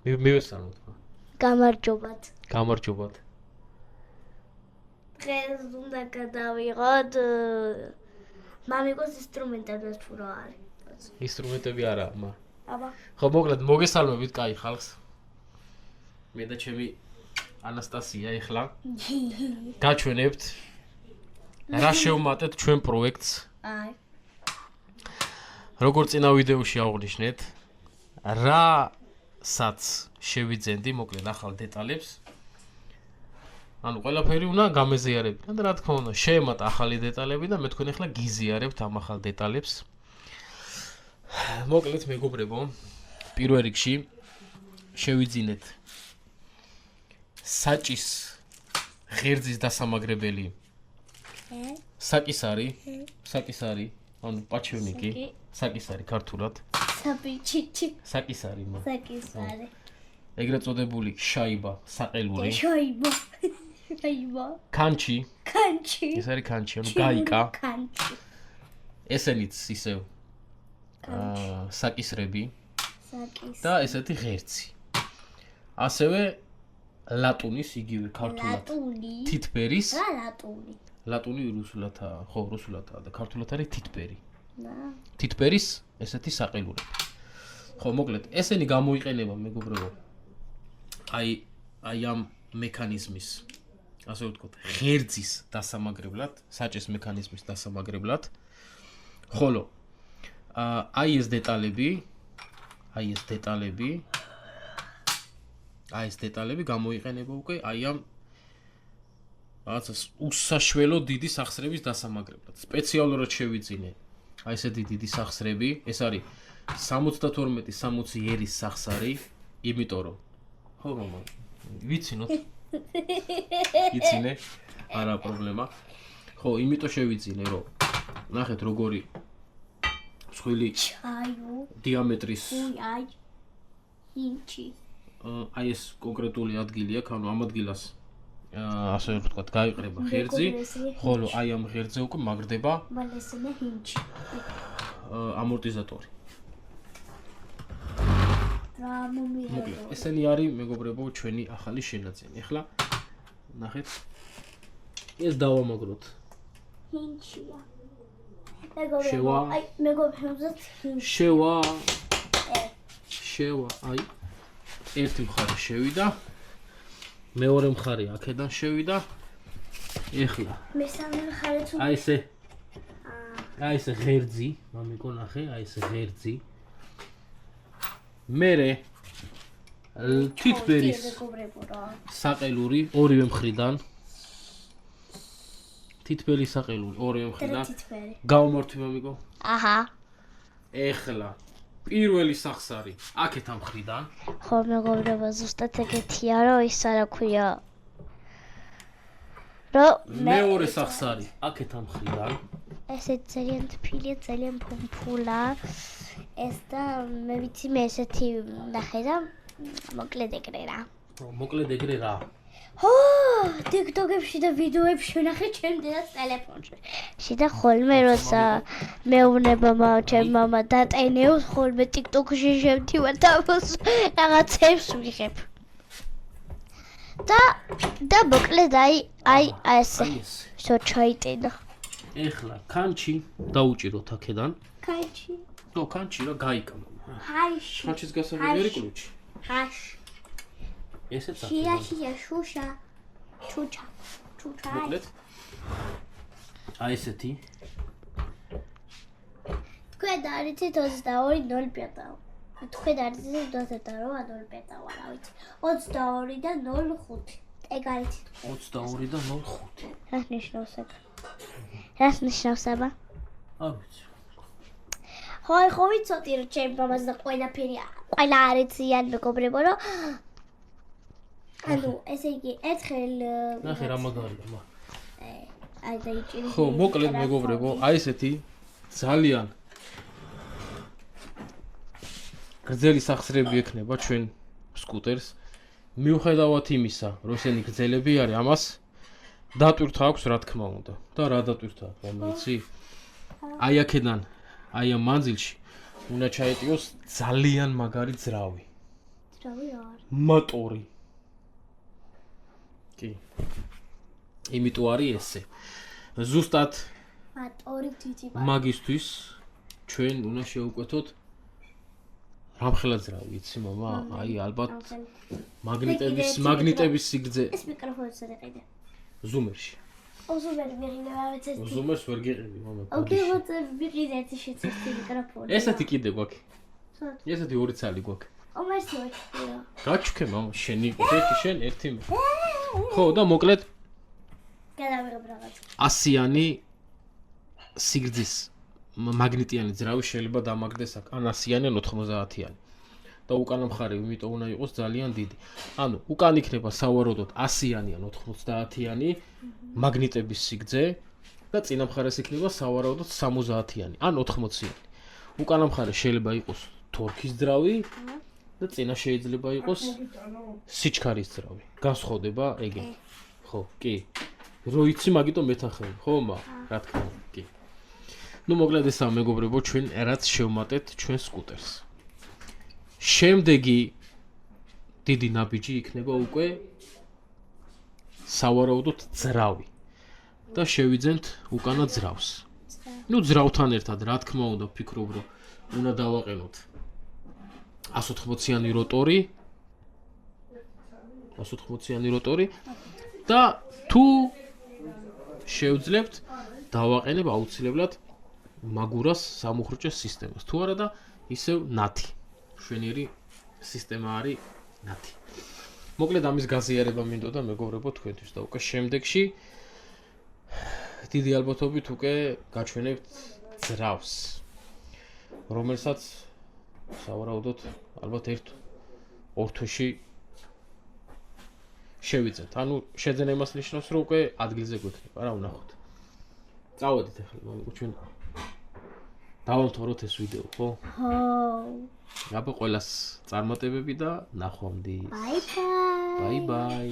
მივესალმოთ. გამარჯობათ. გამარჯობათ. დღეს უნდა გადავიღოთ მამიკოს ინსტრუმენტები თუ რა არის. ინსტრუმენტები არა, მა. აბა. ხო, მოკლედ მოგესალმებით კაი ხალხს. მე და ჩემი ანასტასია ეხლა გაჩვენებთ რა შევმატეთ ჩვენ პროექტს. აი. როგორც წინა ვიდეოში აღვნიშნეთ, რასაც შევიძენდი, მოკლედ ახალ დეტალებს. ანუ ყველაფერი უნდა გამეზიარებინა და რა თქმა უნდა, შეემატა ახალი დეტალები და მე თქვენ ახლა გიზიარებთ ამ ახალ დეტალებს. მოკლედ მეგობრებო, პირველ რიგში შევიძინეთ საჭის ღერძის დასამაგრებელი. საკისარი, ანუ პაჩივნიკი, საკისარი ქართულად. საბიჭიჭი. საკისარი, მა. საკისარი. ეგრეთ წოდებული შაიბა, საყელური. შაიბა. კანჩი. ეს არის კანჩი, ანუ გაიკა. კანჩი. ესენიც ისევ საკისრები. და ესეთი ღერძი. ასევე ლატუნის იგივე ქართულად. თითბერის. რა ლატუნი? ლატუნი რუსულათაა, ხო, რუსულათაა და ქართულად არის თითბერი. და თითბერის ესეთი საყელური. ხო, მოკლედ, ესენი გამოიყენება, მეგობრებო. აი ამ მექანიზმის, ასე ვთქვათ, ღერძის დასამაგრებლად, საჭის მექანიზმის დასამაგრებლად. ხოლო აი ეს დეტალები გამოიყენება უკვე აი ამ რაღაცა უსაშველო დიდი სახსრების დასამაგრებლად. სპეციალურად შევიძინე აი ესეთი დიდი სახსრები, ეს არის 72-60 ერის სახსარი, იმიტომ რომ ხო მამა, ვიცინოთ. იცინე? არა პრობლემა. ხო, იმიტომ შევიძინე, რომ ნახეთ როგორი მსხვილი დიამეტრის აი ინჩი. აი ეს კონკრეტული ადგილი აქვს, ანუ ამ ადგილას ასე ვთქვათ, გაიყრება ღერძი, ხოლო აი ამ ღერძზე უკვე მაგრდება მალესმე ინჩი. ამორტიზატორი. რა მომიხედო. ესენი არის, მეგობრებო, ჩვენი ახალი შენაძენი. ეხლა ნახეთ. ეს დავამაგროთ. ინჩია. მეგობრებო, აი მეგობრებზეც შევა. აი ერთი მხარე შევიდა. მეორე მხარე აქედან შევიდა. ეხლა მესამე მხარე თუ აი ესე ღერძი, მამიკო ნახე, აი ესე ღერძი. მერე თითბერის საყელური ორივე მხრიდან. თითბერის საყელური ორივე მხრიდან. გავმართვი მამიკო. აჰა. ეხლა პირველი სახსარი აქეთ ამ მხრიდან. ხო მეგობრებო, ზუსტად ეგეთია, რომ ის არა ქვია. რომ მეორე სახსარი აქეთ ამ მხრიდან. ესე ძალიან თბილია, ძალიან ფუმფულა. ეს და მე ვიცი მე ესეთი ნახე და მოკლედ ეგრე რა. მოკლედ ეგრე რა. ო, TikTok-ებში და ვიდეოებში ვნახე ჩემ დედას ტელეფონში. შიდა ხოლმე როცა მეუბნება ჩემ მამა დატენეოს ხოლმე TikTok-ში შევდივარ და რაღაცებს ვიღებ. და მოკლედ აი ესე ჩაიტენა. ეხლა კანჩი დაუჭიროთ აქედან. კანჩი. ნო, კანჩი რა გაიკა მამა. ჰაიში. კანჩის გასავალი არის ключი. ჰაში. ესეც აქ. შია, შუშა. ჩუჩა. მოკლედ. აი ესეთი. თქვენ არიცით 22.05. თქვენ არიცით 22.05 არა ვიცი. 22 და 05. ეგ არიცით. 22 და 05. რას ნიშნავს ეგ? რას ნიშნავს აბა? არ ვიცი. ხო ვიცოდი რომ ჩემ მამას და ყველა არიციან მეგობრებო რომ ანუ ესე იგი ერთხელ ნახე რა მაგარია მა. აი დაიჭირი. ხო, მოკლედ მეგობრებო, აი ესეთი ძალიან გრძელი სახსრები ექნება ჩვენ სკუტერს. მიუხედავად იმისა, რომ ესენი გრძელები არის, ამას დატვირთვა აქვს რა თქმა უნდა. და რა დატვირთვა აქვს, მომიცი? აი აქედან, აი ამ მანძილში უნდა ჩაეტიოს ძალიან მაგარი ძრავი. ძრავი რა არის? მოტორი. კი. იმიტომ არის ესე. ზუსტად მოტორი დიდი. მაგისთვის ჩვენ უნდა შევუკვეთოთ რამხელა ძრავი, იცი მამა? აი ალბათ მაგნიტების სიგრძე ეს მიკროფონი სად ეყიდე? ზუმერში. ოზუმერი მიღიმე ავეც ეს. ზუმერს ვერ გიყიდი მამა. ოკეი, მოწე მიყიდე ეს შეცერთი მიკროფონი. ესეთი კიდე გვაქვს. სად? ესეთი ორი ცალი გვაქვს. ომერსი ვაჩქია. გაჩქე მამა, შენი ერთი შენ ერთი მე. ხო და მოკლედ გადავიღებ რაღაც. 100-იანი სიგრძის მაგნიტიანი ძრავი შეიძლება დამაგდეს აქ ან 100-იანი ან 90-იანი. და უკანა მხარე იმიტომ უნდა იყოს ძალიან დიდი. ანუ უკან იქნება სავარაუდოდ 100-იანი ან 90-იანი მაგნიტების სიგრძე და წინა მხარეს იქნება სავარაუდოდ 70-იანი ან 80-იანი. უკანა მხარე შეიძლება იყოს თორქის ძრავი და წინა შეიძლება იყოს სიჩქარის ძრავი. განსხვავდება ეგე. ხო, კი. რო იცი მაგიტომ მეთახები, ხო მა? რა თქმა უნდა, კი. ნუ მოკლედ ესაა მეგობრებო, ჩვენ რაც შევმატეთ ჩვენ სკუტერს. შემდეგი დიდი ნაბიჯი იქნება უკვე სავარაუდოდ ძრავი და შევიძენთ უკანა ძრავს. ნუ ძრავთან ერთად რა თქმა უნდა ვფიქრობ რომ უნდა დავაყენოთ 180-იანი როტორი 180-იანი როტორი და თუ შევძლებთ დავაყენებ აუცილებლად მაგურას სამუხრუჭეს სისტემას. თუ არა და ისევ ნათი. შვენიერი სისტემა არის ნათი. მოკლედ ამის გაზიარება მინდოდა მეგობრებო თქვენთვის და უკვე შემდეგში დიდი ალბათობით უკვე გაჩვენებთ ძრავს, რომელსაც სავარაუდოდ ალბათ 1-2 თვეში შევიძენთ. ანუ შეძენა იმას ნიშნავს, რომ უკვე ადგილზე გვექნება, რა ვნახოთ. წავედით ახლა, მაგ ჩვენ დავამთავროთ ეს ვიდეო, ხო? ხო. აბა ყველას წარმატებები და ნახვამდის. ბაი ბაი. ბაი ბაი.